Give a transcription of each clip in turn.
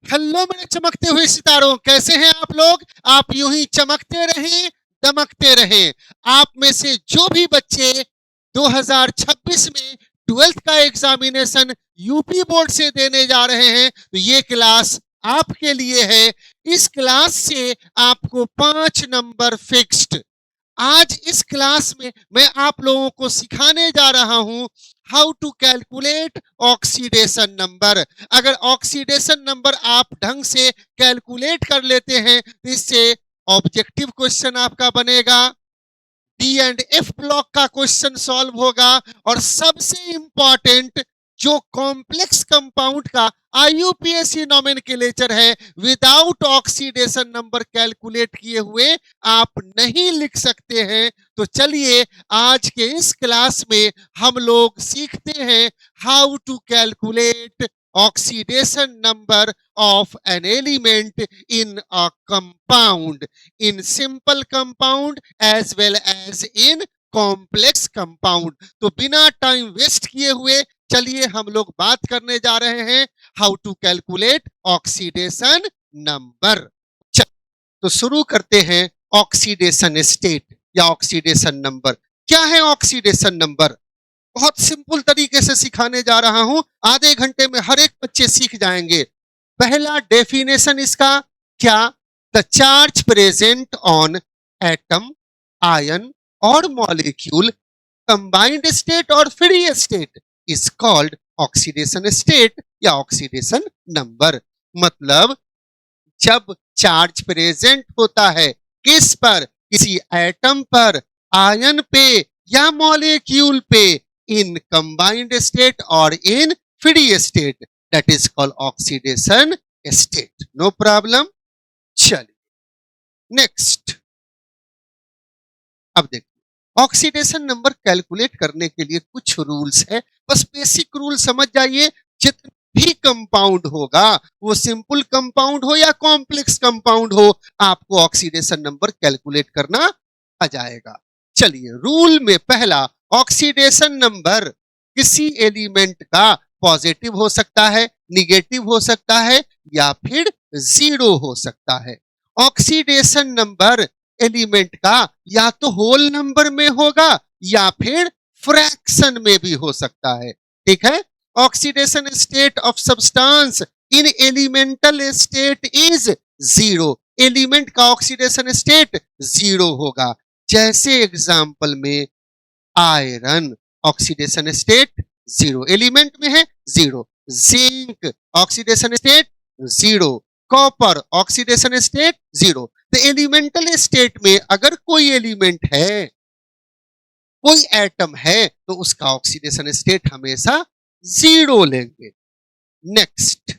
Hello मेरे चमकते हुए सितारों, कैसे हैं आप लोग। आप यूं ही चमकते रहें, दमकते रहें। आप में से जो भी बच्चे 2026 में 12th का एग्जामिनेशन यूपी बोर्ड से देने जा रहे हैं, तो ये क्लास आपके लिए है। इस क्लास से आपको 5 नंबर फिक्स्ड। आज इस क्लास में मैं आप लोगों को सिखाने जा रहा हूं how to calculate oxidation number. अगर ऑक्सीडेशन नंबर आप ढंग से कैलकुलेट कर लेते हैं तो इससे ऑब्जेक्टिव क्वेश्चन आपका बनेगा, डी एंड एफ ब्लॉक का क्वेश्चन सॉल्व होगा, और सबसे इंपॉर्टेंट जो कॉम्प्लेक्स कंपाउंड का आईयूपीएसी नोमेनक्लेचर है, विदाउट ऑक्सीडेशन नंबर कैलकुलेट किए हुए आप नहीं लिख सकते हैं। तो चलिए आज के इस क्लास में हम लोग सीखते हैं how to calculate oxidation number of an element in a compound, in simple compound as well as in complex compound. तो बिना टाइम वेस्ट किए हुए चलिए हम लोग बात करने जा रहे हैं how to calculate oxidation number. तो शुरू करते हैं ऑक्सीडेशन स्टेट या ऑक्सीडेशन नंबर। क्या है ऑक्सीडेशन नंबर? बहुत सिंपल तरीके से सिखाने जा रहा हूं, आधे घंटे में हर एक बच्चे सीख जाएंगे। पहला डेफिनेशन इसका क्या? The charge present on atom, ion और मॉलिक्यूल कंबाइंड स्टेट और free state is called oxidation state या ऑक्सीडेशन नंबर। मतलब जब चार्ज प्रेजेंट होता है किस पर? किसी एटम पर, आयन पे या मॉलिक्यूल पे, इन कंबाइंड स्टेट और in free state, that is called oxidation state. No problem. चलिए नेक्स्ट। अब देखिए ऑक्सीडेशन नंबर कैलकुलेट करने के लिए कुछ रूल्स है, बस बेसिक रूल समझ जाइए। जितना भी कंपाउंड होगा, वो सिंपल कंपाउंड हो या कॉम्प्लेक्स कंपाउंड हो, आपको ऑक्सीडेशन नंबर कैलकुलेट करना आ जाएगा। चलिए रूल में पहला, ऑक्सीडेशन नंबर किसी एलिमेंट का पॉजिटिव हो सकता है, निगेटिव हो सकता है या फिर जीरो हो सकता है। ऑक्सीडेशन नंबर एलिमेंट का या तो होल नंबर में होगा या फिर फ्रैक्शन में भी हो सकता है। ठीक है। Oxidation state of substance in elemental state is zero. Element का ऑक्सीडेशन स्टेट जीरो होगा। जैसे एग्जांपल में iron oxidation state zero, element में है zero. Zinc oxidation state zero. Copper oxidation state zero. तो एलिमेंटल स्टेट में अगर कोई एलिमेंट है, कोई एटम है, तो उसका ऑक्सीडेशन स्टेट हमेशा जीरो लेंगे। Next,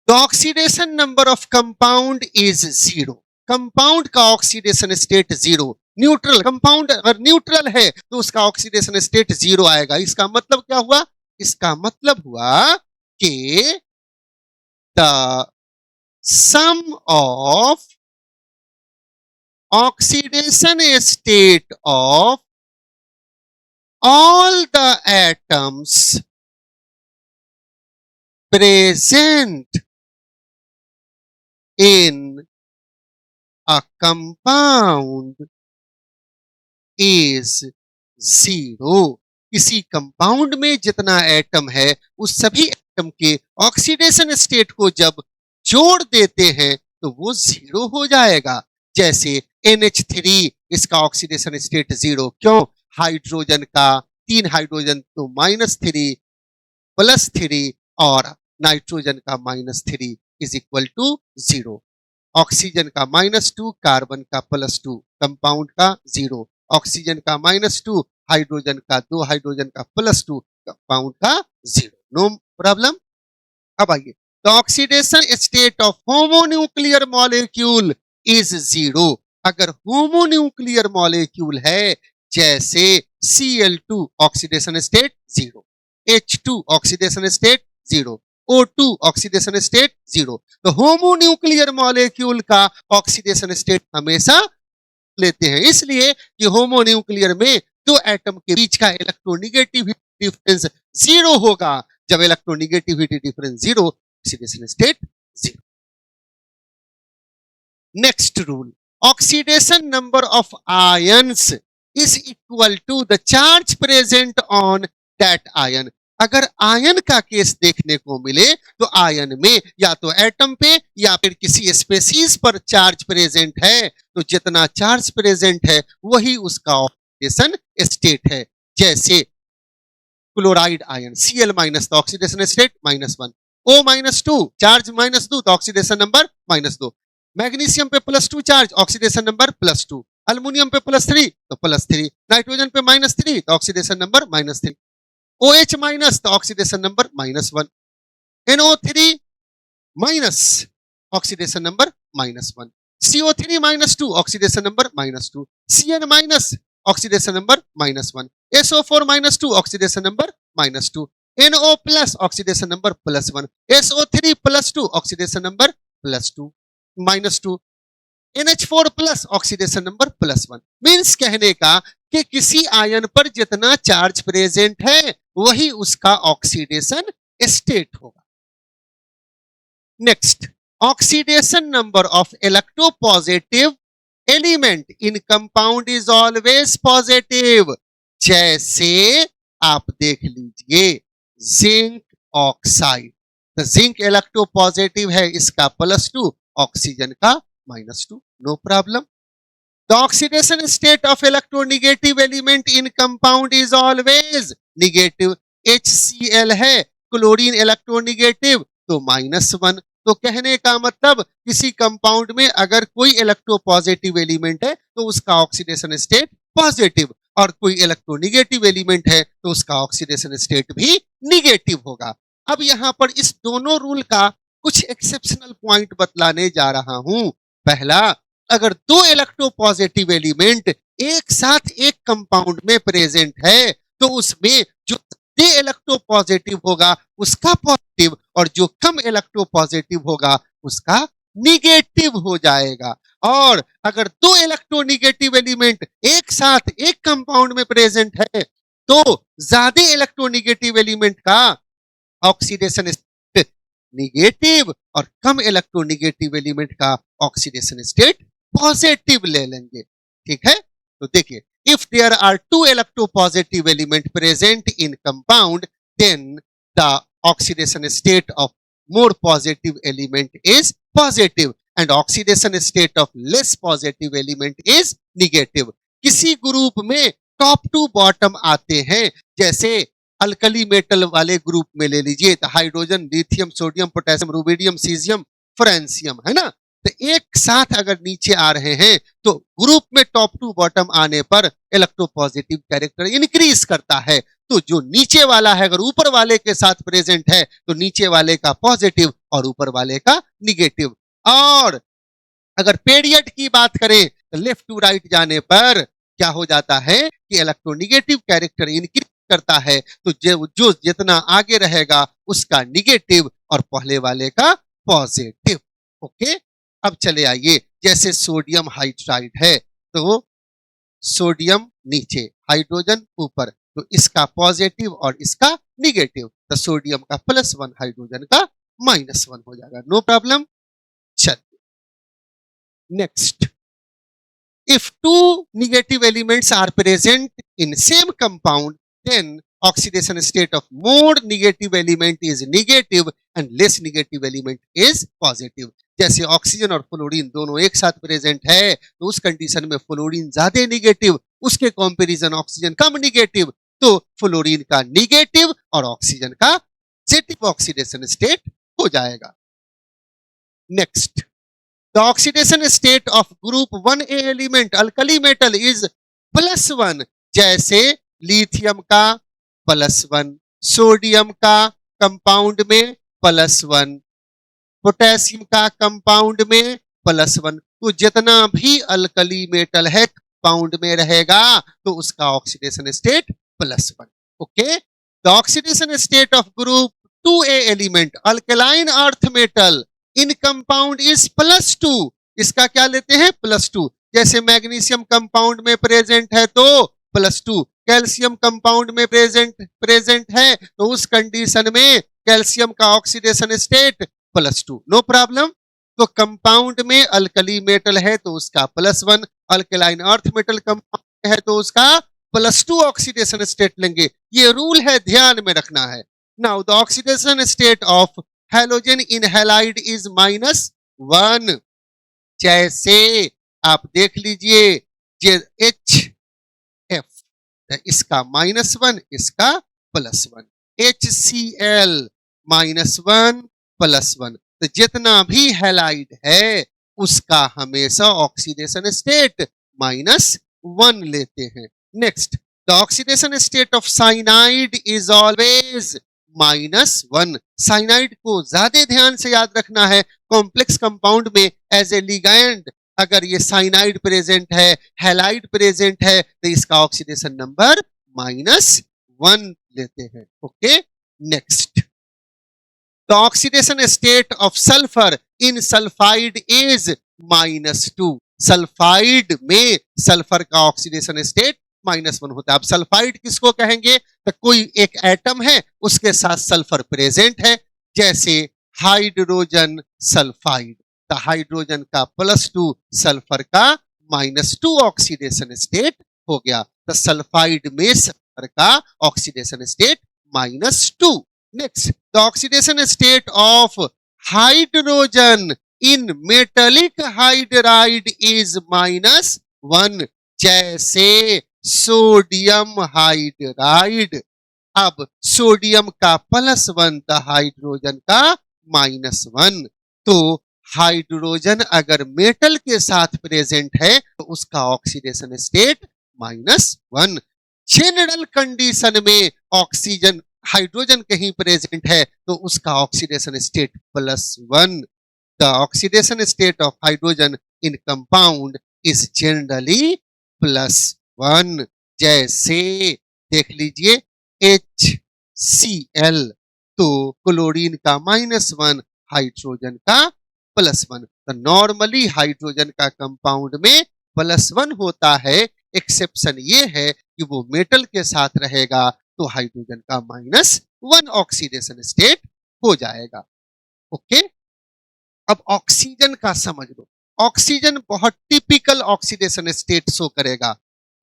the oxidation number of compound is zero. Compound का oxidation state zero. Neutral compound अगर न्यूट्रल है तो उसका ऑक्सीडेशन स्टेट जीरो आएगा। इसका मतलब क्या हुआ? इसका मतलब हुआ कि the sum of oxidation state of all the atoms present in a compound is zero। किसी कंपाउंड में जितना एटम है उस सभी एटम के ऑक्सीडेशन स्टेट को जब जोड़ देते हैं तो वो जीरो हो जाएगा। जैसे NH3, इसका ऑक्सीडेशन स्टेट जीरो। क्यों? हाइड्रोजन का 3 हाइड्रोजन तो -3 +3 और नाइट्रोजन का -3 is equal to zero. Oxygen का -2, कार्बन का +2, कंपाउंड का जीरो। ऑक्सीजन का -2, हाइड्रोजन का 2, हाइड्रोजन का +2, कंपाउंड का जीरो। No problem. अब आइए, the oxidation state of homonuclear molecule is zero. अगर होमोन्यूक्लियर मॉलिक्यूल है जैसे Cl2 oxidation state zero, H2 oxidation state zero, O2 oxidation state zero. तो होमोन्यूक्लियर मॉलिक्यूल का ऑक्सीडेशन स्टेट हमेशा लेते हैं, इसलिए कि होमोन्यूक्लियर में दो एटम के बीच का इलेक्ट्रोनेगेटिविटी डिफरेंस जीरो होगा। जब electronegativity difference zero oxidation state 0. Next rule, oxidation number of ions is equal to the charge present on that ion. अगर आयन का केस देखने को मिले तो आयन में या तो एटम पे या फिर किसी स्पेसीज पर चार्ज प्रेजेंट है, तो जितना चार्ज प्रेजेंट है वही उसका ऑक्सीडेशन स्टेट है. जैसे क्लोराइड आयन Cl माइनस तो ऑक्सीडेशन स्टेट -1, O -2 चार्ज -2 तो ऑक्सीडेशन नंबर -2, मैग्नीशियम पे +2 चार्ज ऑक्सीडेशन नंबर +2, अल्युमिनियम पे +3 तो +3, नाइट्रोजन पे -3 तो ऑक्सीडेशन नंबर -3, OH माइनस तो oxidation number -1, NO3 minus oxidation number -1, CO3 -2 oxidation number -2, Cn minus oxidation number -1, SO4 -2 oxidation number -2, NO plus oxidation number +1, SO3 +2 oxidation number +2 -2, NH4 plus oxidation number +1. Means कहने का कि किसी ion पर जितना charge present है वही उसका oxidation state होगा. Next, oxidation number of electropositive element in compound is always positive. जैसे आप देख लीजिए जिंक ऑक्साइड, तो जिंक इलेक्ट्रोपॉजिटिव है, इसका +2, ऑक्सीजन का -2, no problem. The oxidation state of electronegative element in compound is always negative. HCl है, क्लोरीन इलेक्ट्रोनेगेटिव तो -1. तो कहने का मतलब किसी कंपाउंड में अगर कोई इलेक्ट्रोपॉजिटिव एलिमेंट है तो उसका ऑक्सीडेशन स्टेट पॉजिटिव, और कोई इलेक्ट्रोनेगेटिव एलिमेंट है तो उसका ऑक्सीडेशन स्टेट भी निगेटिव होगा. अब यहां पर इस दोनों रूल का कुछ एक्सेप्शनल पॉइंट बतलाने जा रहा हूं. पहला, अगर दो इलेक्ट्रोपॉजिटिव एलिमेंट एक साथ एक कंपाउंड में प्रेजेंट है तो उसमें जो इलेक्ट्रोपॉजिटिव होगा उसका पॉजिटिव और जो कम इलेक्ट्रोपॉजिटिव होगा उसका निगेटिव हो जाएगा. और अगर दो इलेक्ट्रोनेगेटिव एलिमेंट एक साथ एक कंपाउंड में प्रेजेंट है तो ज्यादा इलेक्ट्रोनेगेटिव एलिमेंट का ऑक्सीडेशन स्टेट निगेटिव और कम इलेक्ट्रोनेगेटिव एलिमेंट का ऑक्सीडेशन स्टेट पॉजिटिव ले लेंगे. ठीक है, तो देखिए, if there are two electropositive element present in compound then the oxidation state of more positive element is positive and oxidation state of less positive element is negative. किसी group में top to bottom आते हैं, जैसे alkali metal वाले group में ले लीजिए तो hydrogen, lithium, sodium, potassium, rubidium, caesium, francium, है ना. तो एक साथ अगर नीचे आ रहे हैं तो ग्रुप में टॉप टू बॉटम आने पर इलेक्ट्रोपॉजिटिव कैरेक्टर इंक्रीज करता है. तो जो नीचे वाला है अगर ऊपर वाले के साथ प्रेजेंट है तो नीचे वाले का पॉजिटिव और ऊपर वाले का निगेटिव. और अगर पीरियड की बात करें तो लेफ्ट टू राइट जाने पर क्या हो जाता है कि इलेक्ट्रोनेगेटिव कैरेक्टर इंक्रीज करता है, तो जो जितना आगे रहेगा उसका निगेटिव और पहले वाले का पॉजिटिव. ओके, अब चले आइए, जैसे सोडियम हाइड्राइड है तो सोडियम नीचे, हाइड्रोजन ऊपर, तो इसका पॉजिटिव और इसका निगेटिव, तो सोडियम का +1, हाइड्रोजन का -1 हो जाएगा, नो प्रॉब्लम. चलिए next, if two negative elements are present in same compound then oxidation state of more negative element is negative and less negative element is positive. जैसे oxygen और fluorine दोनों एक साथ प्रेजेंट है तो उस कंडीशन में फ्लोरीन ज्यादा निगेटिव, उसके कंपैरिजन ऑक्सीजन कम निगेटिव, तो फ्लोरीन का निगेटिव और ऑक्सीजन का पॉजिटिव ऑक्सीडेशन स्टेट हो जाएगा. Next, the oxidation state of group 1a element alkali metal is +1. जैसे लिथियम का +1, सोडियम का कंपाउंड में +1, पोटेशियम का कंपाउंड में +1. तो जितना भी अल्कली मेटल है कंपाउंड में रहेगा तो उसका oxidation state +1. Okay, the oxidation state of group 2a element alkaline earth metal in compound is +2. इसका क्या लेते हैं +2. जैसे मैग्नीशियम कंपाउंड में प्रेजेंट है तो +2, कैल्शियम कंपाउंड में प्रेजेंट है तो उस कंडीशन में कैल्शियम का ऑक्सीडेशन स्टेट +2, नो प्रॉब्लम। तो कंपाउंड में अल्कली मेटल है तो उसका +1, अल्कलाइन अर्थ मेटल कंपाउंड है तो उसका +2 ऑक्सीडेशन स्टेट लेंगे। ये रूल है, ध्यान में रखना है। Now the oxidation state of halogen in halide is -1। जैसे आप देख लीजिए, ये HF, इसका -1, इसका +1, HCl -1 +1। तो जितना भी हैलाइड है उसका हमेशा ऑक्सीडेशन स्टेट -1 लेते हैं। Next, the oxidation state of cyanide is always -1। Cyanide को ज्यादा ध्यान से याद रखना है। कॉम्प्लेक्स कंपाउंड में एज ए लिगैंड अगर ये साइनाइड प्रेजेंट है, हैलाइड प्रेजेंट है, तो इसका ऑक्सीडेशन नंबर -1 लेते हैं। Okay, next, the oxidation state of sulphur in sulphide is -2। Sulphide में सल्फर का ऑक्सीडेशन स्टेट -1 होता है। अब सल्फाइड किसको कहेंगे? तो कोई एक एटम है उसके साथ सल्फर प्रेजेंट है, जैसे हाइड्रोजन सल्फाइड। तो हाइड्रोजन का +2, सल्फर का -2 ऑक्सीडेशन स्टेट हो गया। तो सल्फाइड में सल्फर का oxidation state -2। Next, the oxidation state of hydrogen in metallic hydride is -1। जैसे सोडियम हाइड्राइड। अब सोडियम का +1 था, हाइड्रोजन का -1। तो हाइड्रोजन अगर मेटल के साथ प्रेजेंट है तो उसका ऑक्सीडेशन स्टेट -1। जनरल कंडीशन में ऑक्सीजन हाइड्रोजन कहीं प्रेजेंट है तो उसका oxidation state +1। The oxidation state of hydrogen in compound is generally +1। जैसे देख लीजिए HCl, तो क्लोरीन का -1, हाइड्रोजन का +1। तो नॉर्मली हाइड्रोजन का कंपाउंड में +1 होता है। एक्सेप्शन ये है कि वो मेटल के साथ रहेगा तो हाइड्रोजन का -1 ऑक्सीडेशन स्टेट हो जाएगा। ओके, अब ऑक्सीजन का समझ लो। ऑक्सीजन बहुत टिपिकल ऑक्सीडेशन स्टेट शो करेगा।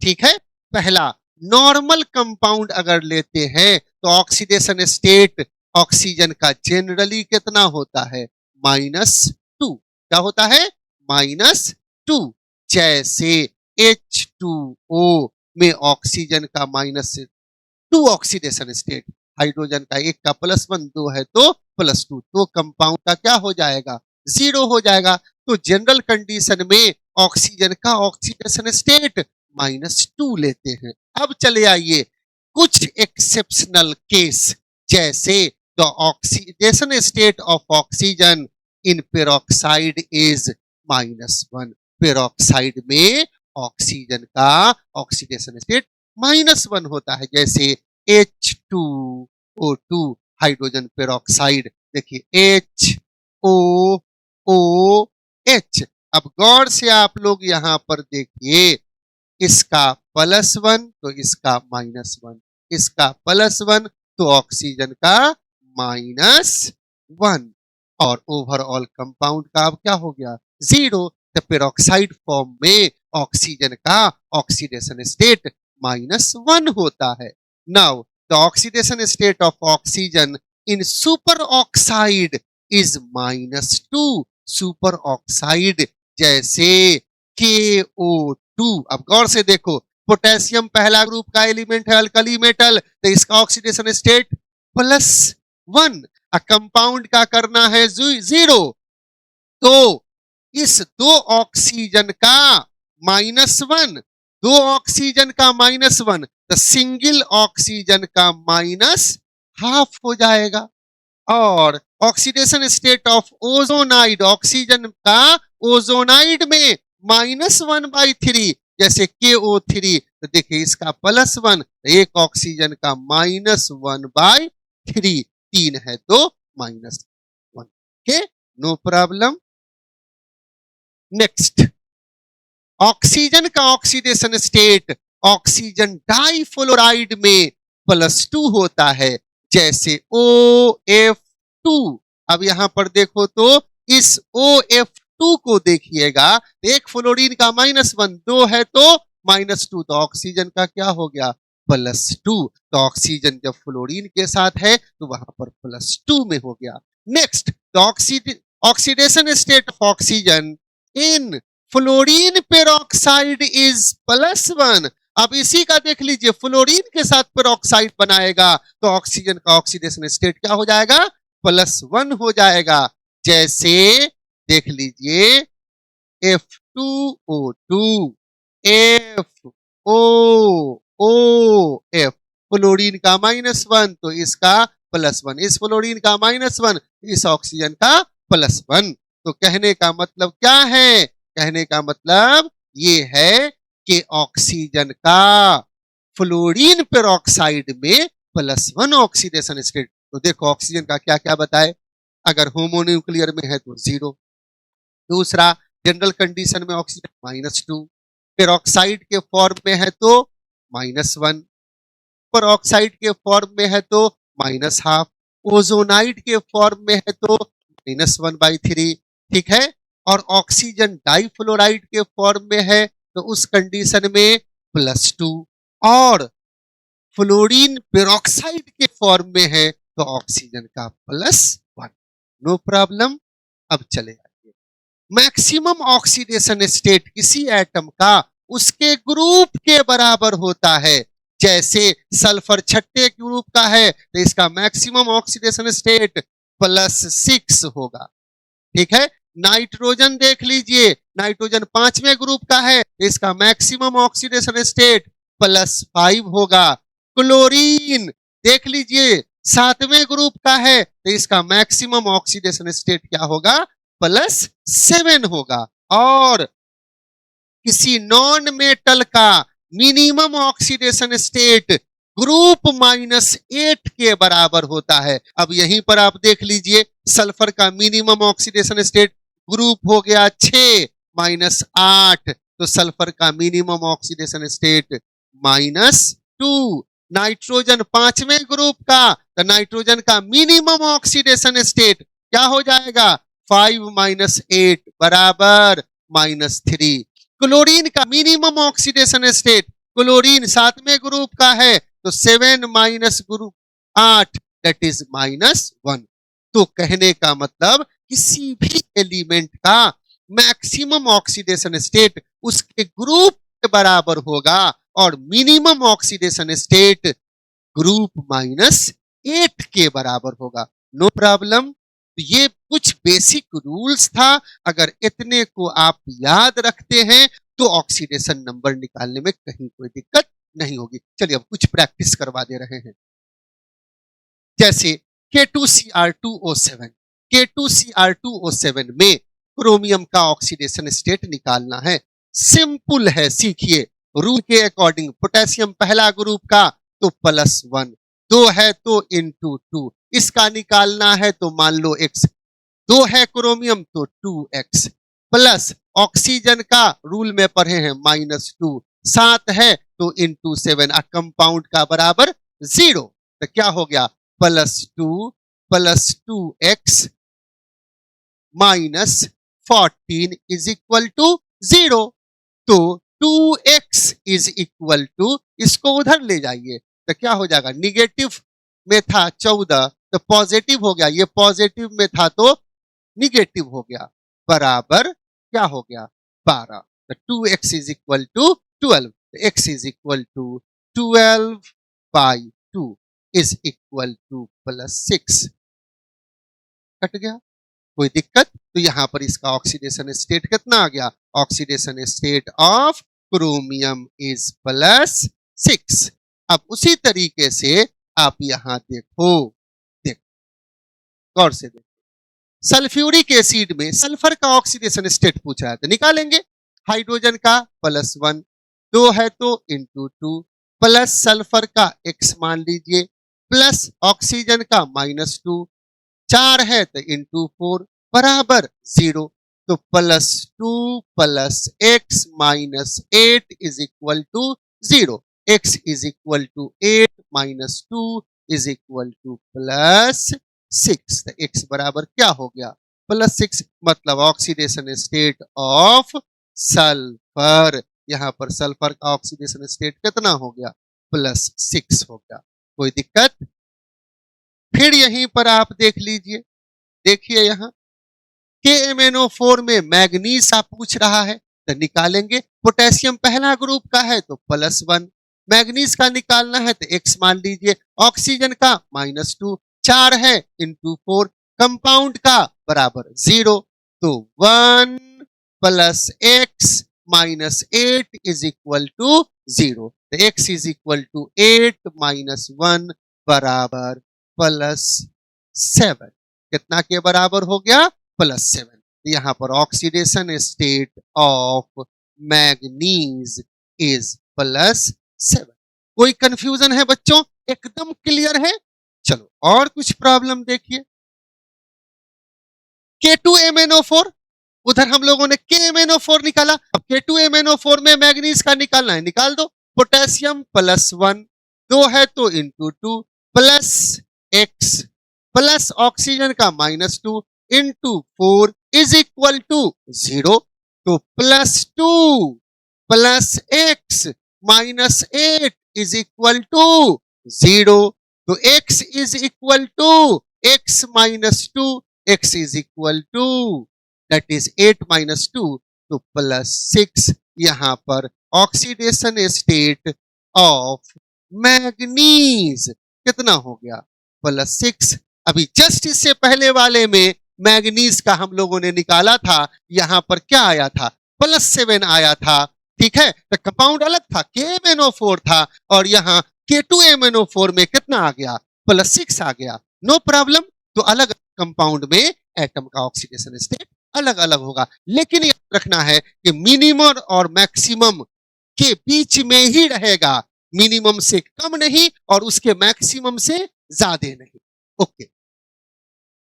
ठीक है, पहला नॉर्मल कंपाउंड अगर लेते हैं तो ऑक्सीडेशन स्टेट ऑक्सीजन का जनरली कितना होता है? -2। क्या होता है? -2। जैसे H2O में ऑक्सीजन का -2 ऑक्सीडेशन स्टेट, हाइड्रोजन का एक का +1, 2 है तो +2, तो कंपाउंड का क्या हो जाएगा? 0 हो जाएगा। तो जनरल कंडीशन में ऑक्सीजन का ऑक्सीडेशन स्टेट -2 लेते हैं। अब चले आइए कुछ एक्सेप्शनल केस, जैसे the oxidation state of oxygen in peroxide is -1। Peroxide में ऑक्सीजन का ऑक्सीडेशन स्टेट -1 होता है, जैसे H2O2 हाइड्रोजन पेरोक्साइड। देखिए HOOH। अब गौर से आप लोग यहां पर देखिए, इसका +1 तो इसका -1, इसका +1 तो ऑक्सीजन का -1, और ओवरऑल कंपाउंड का अब क्या हो गया? 0। तो पेरोक्साइड फॉर्म में ऑक्सीजन का ऑक्सीडेशन स्टेट -1 होता है। Now the oxidation state of oxygen in super oxide is -2। Super oxide जैसे KO2। अब गौर से देखो, पोटेशियम पहला ग्रुप का एलिमेंट है, अल्कली मेटल, तो इसका ऑक्सीडेशन स्टेट +1। कंपाउंड का करना है 0, तो इस 2 ऑक्सीजन का -1, 2 ऑक्सीजन का -1, तो सिंगल ऑक्सीजन का -½ हो जाएगा। और oxidation state of ozonide, oxygen का ओजोनाइड में -1/3, जैसे KO3, तो देखिए इसका +1, एक ऑक्सीजन का -1/3, 3 है तो -1। Okay, no problem. Next, oxygen का ऑक्सीडेशन स्टेट ऑक्सीजन डाइफ्लोराइड में +2 होता है, जैसे OF2। अब यहां पर देखो तो इस OF2 को देखिएगा, एक फ्लोरीन का -1, 2 है तो -2, तो ऑक्सीजन का क्या हो गया, +2। तो ऑक्सीजन जब फ्लोरीन के साथ है तो वहां पर +2 में हो गया। Next, the oxidation state of oxygen in fluorine peroxide is +1। अब इसी का देख लीजिए, फ्लोरीन के साथ पेरोक्साइड बनाएगा तो ऑक्सीजन का ऑक्सीडेशन स्टेट क्या हो जाएगा, +1 हो जाएगा। जैसे देख लीजिए F2O2, FOOF, फ्लोरीन का -1 तो इसका +1, इस फ्लोरीन का -1 इस ऑक्सीजन का +1। तो कहने का मतलब क्या है, कहने का मतलब ये है कि ऑक्सीजन का फ्लोरीन पेरोक्साइड में +1 ऑक्सीडेशन स्टेट। तो देखो ऑक्सीजन का क्या क्या बताए, अगर होमोन्यूक्लियर में है तो 0, दूसरा जनरल कंडीशन में ऑक्सीजन -2, पेरोक्साइड के फॉर्म में है तो -1, पेरोक्साइड के फॉर्म में है तो -12, ओजोनाइड के फॉर्म में है तो -1/3, ठीक है। और ऑक्सीजन डाइफ्लोराइड के फॉर्म में है तो उस कंडीशन में +2, और फ्लोरीन पेरोक्साइड के फॉर्म में है तो ऑक्सीजन का +1। No problem. अब चले आइए, मैक्सिमम ऑक्सीडेशन स्टेट किसी एटम का उसके ग्रुप के बराबर होता है। जैसे सल्फर छठे ग्रुप का है तो इसका मैक्सिमम ऑक्सीडेशन स्टेट +6 होगा, ठीक है। नाइट्रोजन देख लीजिए, नाइट्रोजन 5वें ग्रुप का है तो इसका मैक्सिमम ऑक्सीडेशन स्टेट +5 होगा। क्लोरीन देख लीजिए 7वें ग्रुप का है तो इसका मैक्सिमम ऑक्सीडेशन स्टेट क्या होगा, +7 होगा। और किसी नॉन मेटल का मिनिमम ऑक्सीडेशन स्टेट ग्रुप -8 के बराबर होता है। अब यहीं पर आप देख लीजिए, सल्फर का मिनिमम ऑक्सीडेशन स्टेट ग्रुप हो गया 6 -8, तो सल्फर का मिनिमम ऑक्सीडेशन स्टेट -2। नाइट्रोजन 5वें ग्रुप का, तो नाइट्रोजन का मिनिमम ऑक्सीडेशन स्टेट क्या हो जाएगा, 5 -8 बराबर -3। क्लोरीन का मिनिमम ऑक्सीडेशन स्टेट, क्लोरीन 7वें ग्रुप का है तो 7 ग्रुप 8 दैट इज -1। तो कहने का मतलब किसी भी एलिमेंट का मैक्सिमम ऑक्सीडेशन स्टेट उसके ग्रुप के बराबर होगा और मिनिमम ऑक्सीडेशन स्टेट ग्रुप -8 के बराबर होगा। No problem. ये कुछ बेसिक रूल्स था, अगर इतने को आप याद रखते हैं तो ऑक्सीडेशन नंबर निकालने में कहीं कोई दिक्कत नहीं होगी। चलिए अब कुछ प्रैक्टिस करवा दे रहे हैं। जैसे K2Cr2O7, K2Cr2O7 में क्रोमियम का ऑक्सीडेशन स्टेट निकालना है। सिंपल है, सीखिए। रूल के अकॉर्डिंग पोटेशियम पहला ग्रुप का तो +1, 2 है तो ×2, इसका निकालना है तो मान लो x, 2 है क्रोमियम तो 2x, प्लस ऑक्सीजन का रूल में पढ़े हैं -2, 7 है तो ×7, कंपाउंड का बराबर 0, तो क्या हो गया, +2 + 2x -14 इज इक्वल टू 0। तो 2x इज इक्वल टू, इसको उधर ले जाइए तो क्या हो जाएगा, निगेटिव में था 14 तो पॉजिटिव हो गया, ये पॉजिटिव में था तो निगेटिव हो गया, बराबर क्या हो गया, 12। तो 2x is equal to 12, x is equal to 12/2 is equal to +6। कट गया, कोई दिक्कत। तो यहां पर इसका ऑक्सीडेशन स्टेट कितना आ गया, oxidation state of chromium is +6। अब उसी तरीके से आप यहां देखो, गौर से देखो, सल्फ्यूरिक एसिड में सल्फर का ऑक्सीडेशन स्टेट पूछा है तो निकालेंगे। हाइड्रोजन का +1, 2 है तो ×2, प्लस सल्फर का x मान लीजिए, प्लस ऑक्सीजन का -2, 4 है तो ×4 बराबर 0। तो +2 + x -8 is equal to 0। x is equal to 8 - 2 is equal to +6। x बराबर क्या हो गया? +6, मतलब ऑक्सीडेशन स्टेट ऑफ सल्फर। यहां पर सल्फर का ऑक्सीडेशन स्टेट कितना हो गया? +6 हो गया। कोई दिक्कत? फिर यहीं पर आप देख लीजिए, देखिए यहां KMnO4 में मैग्नीज का पूछ रहा है तो निकालेंगे। पोटेशियम पहला ग्रुप का है तो +1, मैग्नीज का निकालना है तो x मान लीजिए, ऑक्सीजन का -2, 4 है इंटू 4, कंपाउंड का बराबर 0, तो 1 + x - 8 इज इक्वल टू 0। तो x इज इक्वल टू 8 - 1 बराबर +7। कितना के बराबर हो गया? +7। यहां पर oxidation state of manganese is +7। कोई कंफ्यूजन है बच्चों? एकदम क्लियर है? चलो और कुछ प्रॉब्लम देखिए। K2MnO4, उधर हम लोगों ने KMnO4 निकाला, अब K2MnO4 में मैग्नीज का निकालना है, निकाल दो। पोटेशियम +1, 2 है तो into 2, plus x plus oxygen का -2 इंटू 4 इज इक्वल टू 0। तो +2 plus x -8 is equal to 0। तो x is equal to x -2, x is equal to that is 8 - 2 तो +6। यहां पर ऑक्सीडेशन स्टेट ऑफ मैग्नीज कितना हो गया? +6। अभी जस्ट इससे पहले वाले में मैग्नीज का हम लोगों ने निकाला था, यहां पर क्या आया था? +7 आया था। ठीक है, तो कंपाउंड अलग था, KMnO4 था, और यहां K2MnO4 में कितना आ गया? +6 आ गया। No problem. तो अलग कंपाउंड में एटम का ऑक्सीडेशन स्टेट अलग अलग होगा, लेकिन याद रखना है कि मिनिमम और मैक्सिमम के बीच में ही रहेगा, मिनिमम से कम नहीं और उसके मैक्सिमम से ज्यादा नहीं। Okay,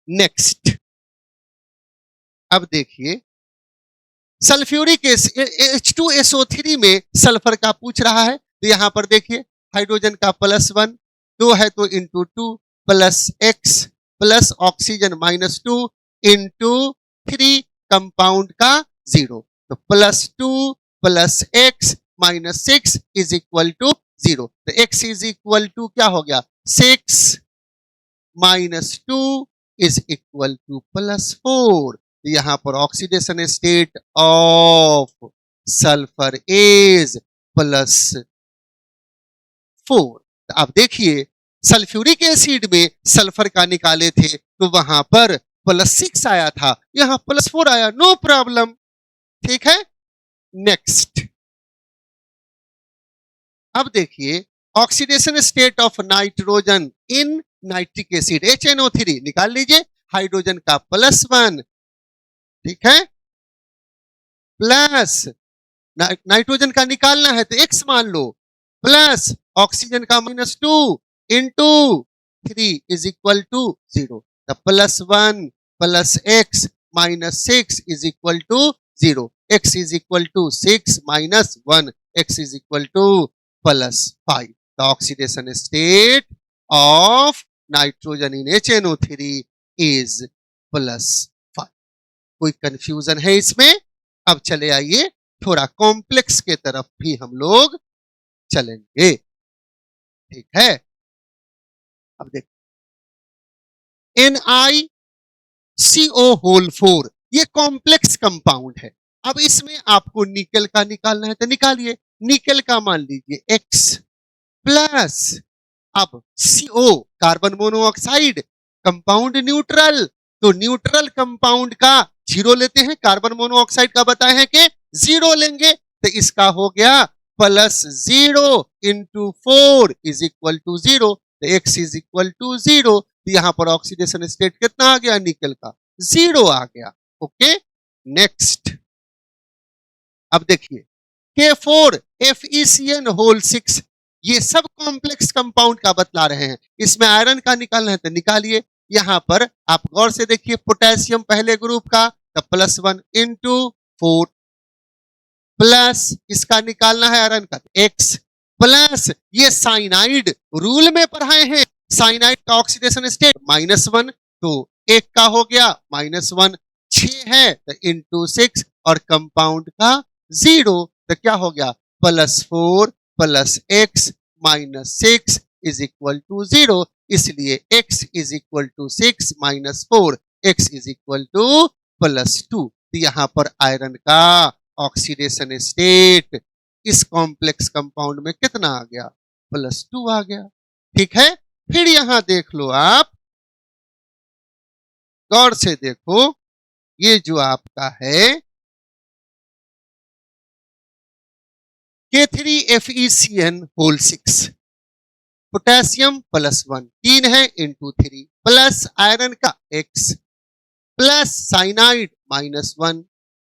next. अब देखिए सल्फ्यूरिक H2SO3 में सल्फर का पूछ रहा है, तो यहां पर देखिए हाइड्रोजन का +1, 2 है तो into 2, plus x plus oxygen -2 into 3, compound का 0। तो +2 plus x -6 is equal to 0। तो x इज इक्वल टू क्या हो गया? 6 -2 इज इक्वल टू +4। यहां पर oxidation state of sulphur is +4। अब देखिए सल्फ्यूरिक एसिड में सल्फर का निकाले थे तो वहां पर +6 आया था, यहां +4 आया। नो प्रॉब्लम, ठीक है। नेक्स्ट, अब देखिए oxidation state of nitrogen in nitric acid HNO3 निकाल लीजिए। हाइड्रोजन का +1, ठीक है, प्लस नाइट्रोजन का निकालना है तो x मान लो, प्लस ऑक्सीजन का -2 into 3 is equal to 0। +1 plus x -6 is equal to 0। x is equal to 6 - 1, x is equal to +5। The oxidation state of nitrogen in HNO3 is +5। कोई कंफ्यूजन है इसमें? अब चले आइए थोड़ा कॉम्प्लेक्स के तरफ भी हम लोग चलेंगे, ठीक है। अब देखो NiCO4 ये कॉम्प्लेक्स कंपाउंड है। अब इसमें आपको निकल का निकालना है तो निकालिए। निकल का मान लीजिए x प्लस, अब CO carbon monoxide compound neutral, तो न्यूट्रल कंपाउंड का 0 लेते हैं, कार्बन मोनोऑक्साइड का बताए हैं कि 0 लेंगे, तो इसका हो गया +0 इंटू 4 इज इक्वल टू 0। तो x इज इक्वल टू 0। तो यहां पर ऑक्सीडेशन स्टेट कितना आ गया? निकल का 0 आ गया। Okay, next. अब देखिए K4FeCN6 ये सब कॉम्प्लेक्स कंपाउंड का बतला रहे हैं। इसमें आयरन का निकालना है तो निकालिए। यहां पर आप गौर से देखिए पोटेशियम पहले ग्रुप का, तो +1 इंटू 4, प्लस इसका निकालना है आयरन का x, प्लस ये साइनाइड रूल में पढ़ाए हैं साइनाइड का ऑक्सीडेशन स्टेट -1, तो एक का हो गया -1, 6 है तो इंटू 6 और कंपाउंड का 0 तो क्या हो गया +4 + x -6 इज इक्वल टू 0, इसलिए x is equal to 6 - 4, x is equal to +2। तो यहां पर आयरन का ऑक्सीडेशन स्टेट इस कॉम्प्लेक्स कंपाउंड में कितना आ गया +2 आ गया। ठीक है, फिर यहां देख लो आप, गौर से देखो, ये जो आपका है K3FeCN6 पोटेशियम +1, 3 है इंटू 3 प्लस आयरन का x plus cyanide -1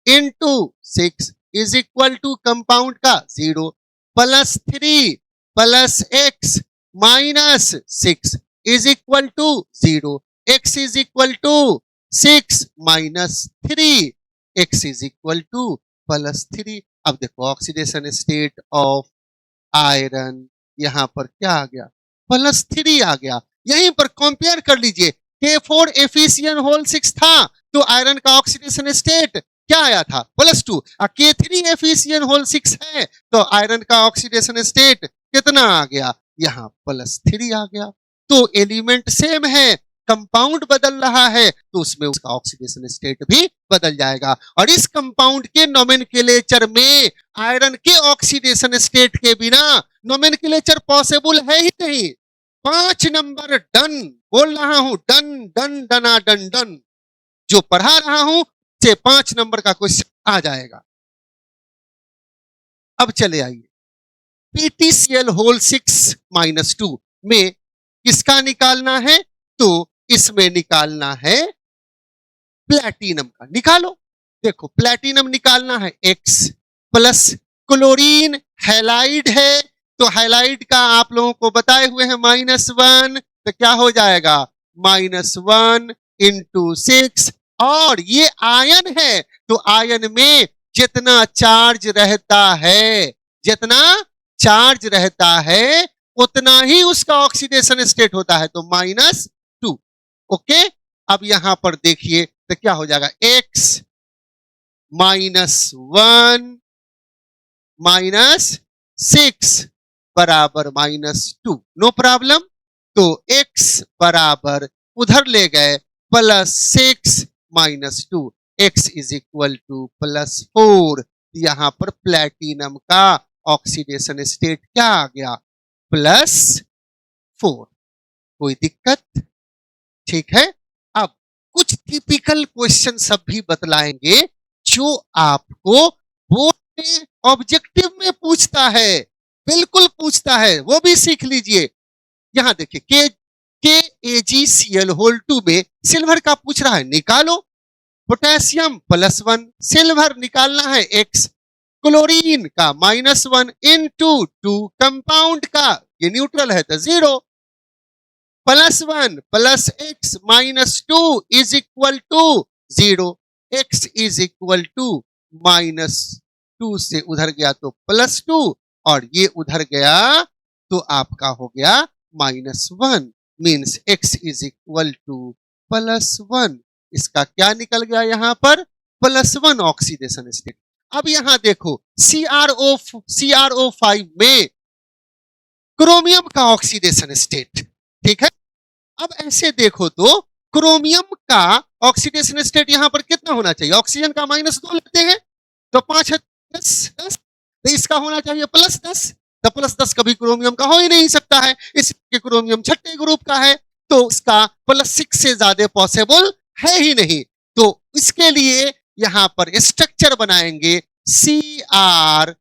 into 6 is equal to compound का 0 +3 plus x -6 is equal to 0, x is equal to 6 - 3, x is equal to +3। अब देखो ऑक्सीडेशन स्टेट ऑफ आयरन यहां पर क्या आ गया +3 आ गया। यहीं पर कंपेयर कर लीजिए, K4FeCN6 था तो आयरन का ऑक्सीडेशन स्टेट क्या आया था +2, और K3FeCN6 है तो आयरन का ऑक्सीडेशन स्टेट कितना आ गया यहां +3 आ गया। तो एलिमेंट सेम है, कंपाउंड बदल रहा है तो उसमें उसका ऑक्सीडेशन स्टेट भी बदल जाएगा। और इस कंपाउंड के नोमेनक्लेचर में आयरन के ऑक्सीडेशन स्टेट के बिना नोमेनक्लेचर पॉसिबल है ही नहीं। 5 नंबर डन, बोल रहा हूं डन डन डना डन डन, जो पढ़ा रहा हूं से 5 नंबर का क्वेश्चन आ जाएगा। अब चले आइए, PTCl6 -2 में किसका निकालना है, तो इसमें निकालना है प्लैटिनम का। निकालो, देखो प्लैटिनम निकालना है x प्लस क्लोरीन हैलाइड है तो हैलाइड का आप लोगों को बताए हुए हैं -1, तो क्या हो जाएगा -1 इंटू 6, और ये आयन है तो आयन में जितना चार्ज रहता है, जितना चार्ज रहता है उतना ही उसका ऑक्सीडेशन स्टेट होता है, तो -2। ओके, अब यहां पर देखिए तो क्या हो जाएगा x -1 -6 बराबर -2, नो प्रॉब्लम। तो x बराबर उधर ले गए +6 -2, x इज इक्वल टू +4। यहां पर प्लैटिनम का ऑक्सीडेशन स्टेट क्या आ गया +4। कोई दिक्कत? ठीक है, अब कुछ टिपिकल क्वेश्चन सब भी बतलाएंगे जो आपको बोर्ड में ऑब्जेक्टिव में पूछता है, बिल्कुल पूछता है, वो भी सीख लीजिए। यहां देखिए KAgCl2 में सिल्वर का पूछ रहा है, निकालो। पोटेशियम +1, सिल्वर निकालना है x, क्लोरीन का -1 इंटू 2 कंपाउंड का, ये न्यूट्रल है तो 0, +1 plus x -2 is equal to 0, x is equal to -2 से उधर गया तो +2 और ये उधर गया तो आपका हो गया -1, means x is equal to +1। इसका क्या निकल गया यहां पर +1 ऑक्सीडेशन स्टेट। अब यहां देखो CrO5 में क्रोमियम का ऑक्सीडेशन स्टेट, ठीक है। अब ऐसे देखो तो क्रोमियम का ऑक्सीडेशन स्टेट यहां पर कितना होना चाहिए, ऑक्सीजन का -2 लेते हैं तो 5 है 10, तो इसका होना चाहिए +10, तो +10 कभी क्रोमियम का हो ही नहीं सकता है, इसके क्रोमियम छठे ग्रुप का है तो इसका +6 से ज्यादा पॉसिबल है ही नहीं। तो इसके लिए यहां पर स्ट्रक्चर बनाएंगे CrOO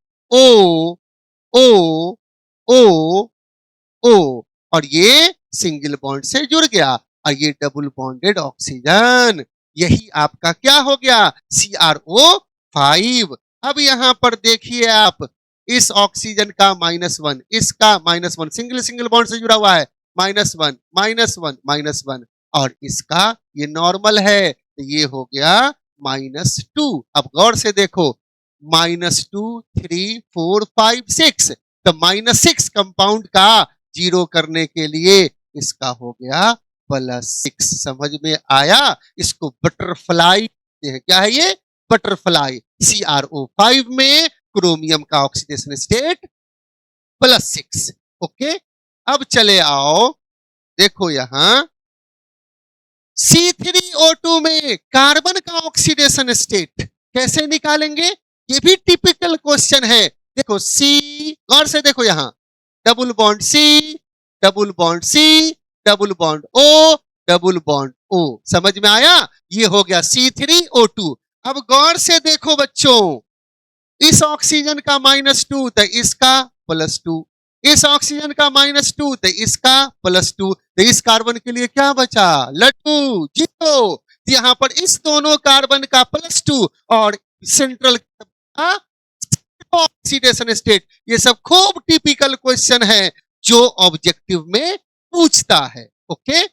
और ये सिंगल बॉन्ड से जुड़ गया और ये डबल बॉन्डेड ऑक्सीजन, यही आपका क्या हो गया CrO5। अब यहां पर देखिए आप, इस ऑक्सीजन का -1, इसका -1, सिंगल बॉन्ड से जुड़ा हुआ है, -1 -1 -1, और इसका ये नॉर्मल है तो ये हो गया -2। अब गौर से देखो -2 3 4 5 6, तो -6 कंपाउंड का 0 करने के लिए इसका हो गया +6। समझ में आया? इसको बटरफ्लाई कहते हैं। क्या है ये? बटरफ्लाई। CrO5 में क्रोमियम का ऑक्सीडेशन स्टेट +6। ओके, अब चले आओ, देखो यहां C3O2 में कार्बन का ऑक्सीडेशन स्टेट कैसे निकालेंगे? ये भी टिपिकल क्वेश्चन है। देखो सी, गौर से देखो यहां, double bond C, double bond C, double bond O, double bond O. समझ में आया? ये हो गया C3O2। अब गौर से देखो बच्चों, इस ऑक्सीजन का -2 तो इसका +2, इस ऑक्सीजन का -2 तो इसका +2, तो इस कार्बन के लिए क्या बचा? लड्डू, जीरो। यहां पर इस दोनों कार्बन का +2 और सेंट्रल का ऑक्सीडेशन स्टेट। ये सब खूब टिपिकल क्वेश्चन है जो ऑब्जेक्टिव में पूछता है। ओके,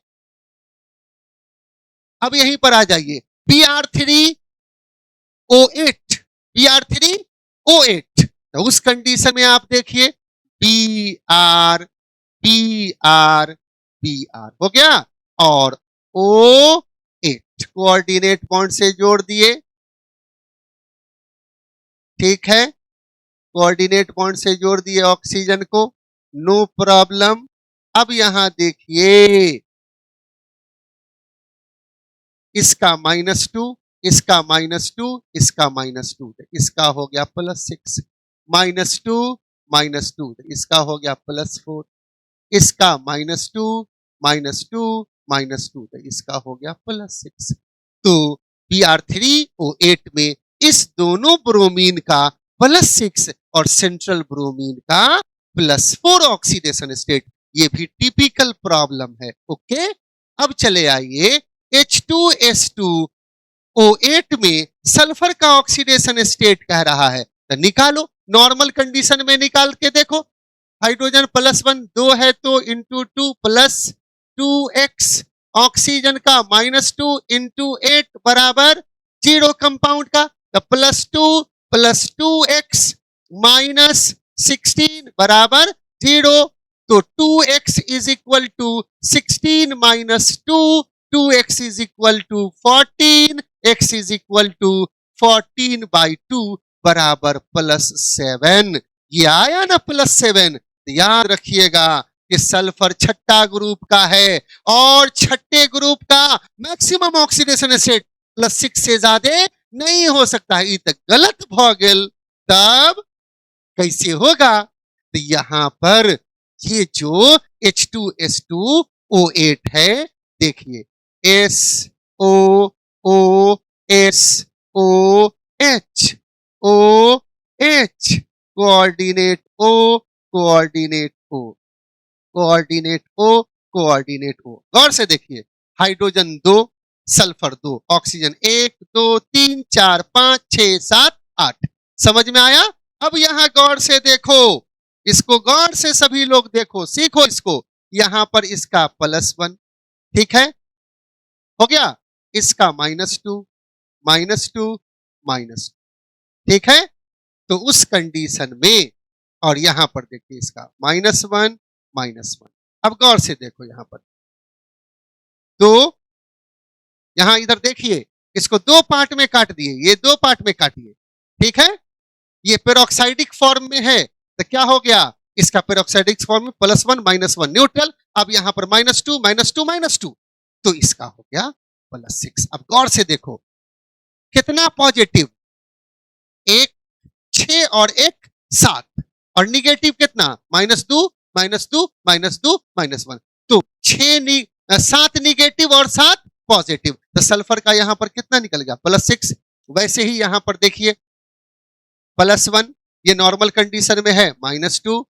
अब यहीं पर आ जाइए, Br3O8, Br3O8, तो उस कंडीशन में आप देखिए Br, Br, Br हो गया और O8 कोऑर्डिनेट बॉन्ड से जोड़ दिए। ठीक है, कोऑर्डिनेट बॉन्ड से जोड़ दिए ऑक्सीजन को, नो प्रॉब्लम। अब यहां देखिए, इसका -2, इसका -2, इसका -2, इसका हो गया +6, -2, -2, इसका हो गया +4, इसका -2, -2, -2, इसका हो गया +6। तो Br3O8 में इस दोनों ब्रोमीन का +6 और सेंट्रल ब्रोमीन का +4 ऑक्सीडेशन स्टेट। ये भी टिपिकल प्रॉब्लम है। ओके, अब चले आइए H2S2O8 में सल्फर का ऑक्सीडेशन स्टेट कह रहा है, तो निकालो। नॉर्मल कंडीशन में निकाल के देखो, हाइड्रोजन +1 2 है तो इंटू 2 +2x, ऑक्सीजन का -2 इंटू 8 बराबर 0 कंपाउंड का, तो +2 +2x -16 बराबर 0। तो 2x is equal to 16 -2, 2x is equal to 14, x is equal to 14/2 बराबर +7। ये आया ना +7? याद रखिएगा कि सल्फर छठा ग्रुप का है और छठे ग्रुप का मैक्सिमम ऑक्सीडेशन स्टेट +6 से ज्यादा नहीं हो सकता है। ये तो गलत भौगल, तब कैसे होगा? तो यहां पर ये जो H2S2O8 है, देखिए SOOSOH coordinate O, coordinate O, coordinate O, coordinate O। गौर से देखिए, हाइड्रोजन 2, सल्फर 2, ऑक्सीजन 1 2 3 4 5 6 7 8। समझ में आया? अब यहां गौर से देखो, इसको गौर से सभी लोग देखो, सीखो इसको। यहां पर इसका +1, ठीक है, हो गया। इसका -2, -2, -2, ठीक है। तो उस कंडीशन में, और यहां पर देखिए इसका -1, -1। अब गौर से देखो यहां पर, तो यहां इधर देखिए, इसको 2 पार्ट में काट दिए, ये 2 पार्ट में काटिए, ठीक है। ये पेरोक्साइडिक फॉर्म में है, तो क्या हो गया? इसका पेरोक्साइडिक फॉर्म में +1 -1 न्यूट्रल। अब यहां पर -2 -2 -2, तो इसका हो गया +6। अब गौर से देखो, कितना पॉजिटिव? एक 6 और एक 7, और निगेटिव कितना? -2 -2 -2 -1। तो 7 निगेटिव और 7 पॉजिटिव, तो सल्फर का यहां पर कितना निकल गया? +6। वैसे ही यहां पर देखिए, +1 ये नॉर्मल कंडीशन में है, -2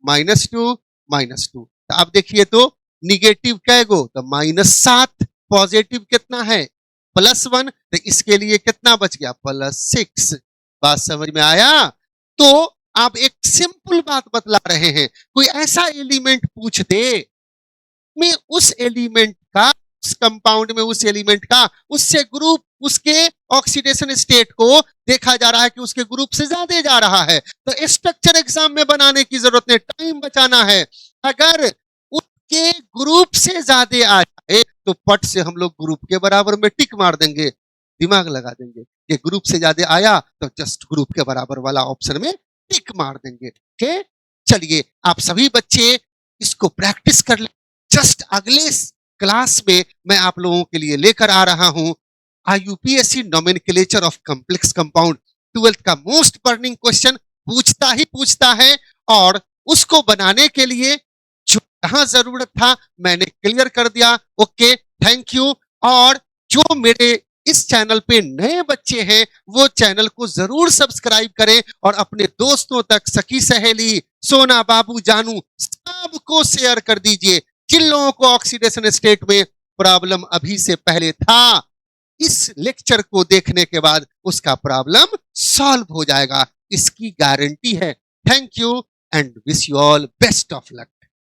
-2 -2। तो अब देखिए तो निगेटिव कैगो? तो -7, पॉजिटिव कितना है? +1, तो इसके लिए कितना बच गया? +6। बात समझ में आया? तो आप एक सिंपल बात बतला रहे हैं, कोई ऐसा एलिमेंट पूछ दे में उस एलिमेंट का, उस कंपाउंड में उस एलिमेंट का, उससे ग्रुप, उसके ऑक्सीडेशन स्टेट को देखा जा रहा है कि उसके ग्रुप से ज्यादा जा रहा है, तो स्ट्रक्चर एग्जाम में बनाने की जरूरत नहीं, टाइम बचाना है। अगर उस के ग्रुप से ज्यादा आ जाए तो पट से हम लोग ग्रुप के बराबर में टिक मार देंगे, दिमाग लगा देंगे कि ग्रुप से ज्यादा आया तो जस्ट ग्रुप के बराबर वाला ऑप्शन में टिक मार देंगे। ठीक, चलिए आप सभी बच्चे इसको प्रैक्टिस कर ले। जस्ट अगले क्लास में मैं आप लोगों के लिए लेकर आ रहा हूं आईयूपीएससी nomenclature of complex compound. 12th का मोस्ट बर्निंग क्वेश्चन पूछता ही पूछता है और उसको बनाने के लिए जो जहां जरूरत था मैंने क्लियर कर दिया। Okay, thank you. और जो मेरे इस चैनल पे नए बच्चे हैं वो चैनल को जरूर सब्सक्राइब करें और अपने दोस्तों तक, सखी सहेली, सोना, बाबू, जानू सबको शेयर कर दीजिए। जिन लोगों को ऑक्सीडेशन स्टेट में प्रॉब्लम अभी से पहले था, इस लेक्चर को देखने के बाद उसका प्रॉब्लम सॉल्व हो जाएगा, इसकी गारंटी है। Thank you and wish you all best of luck.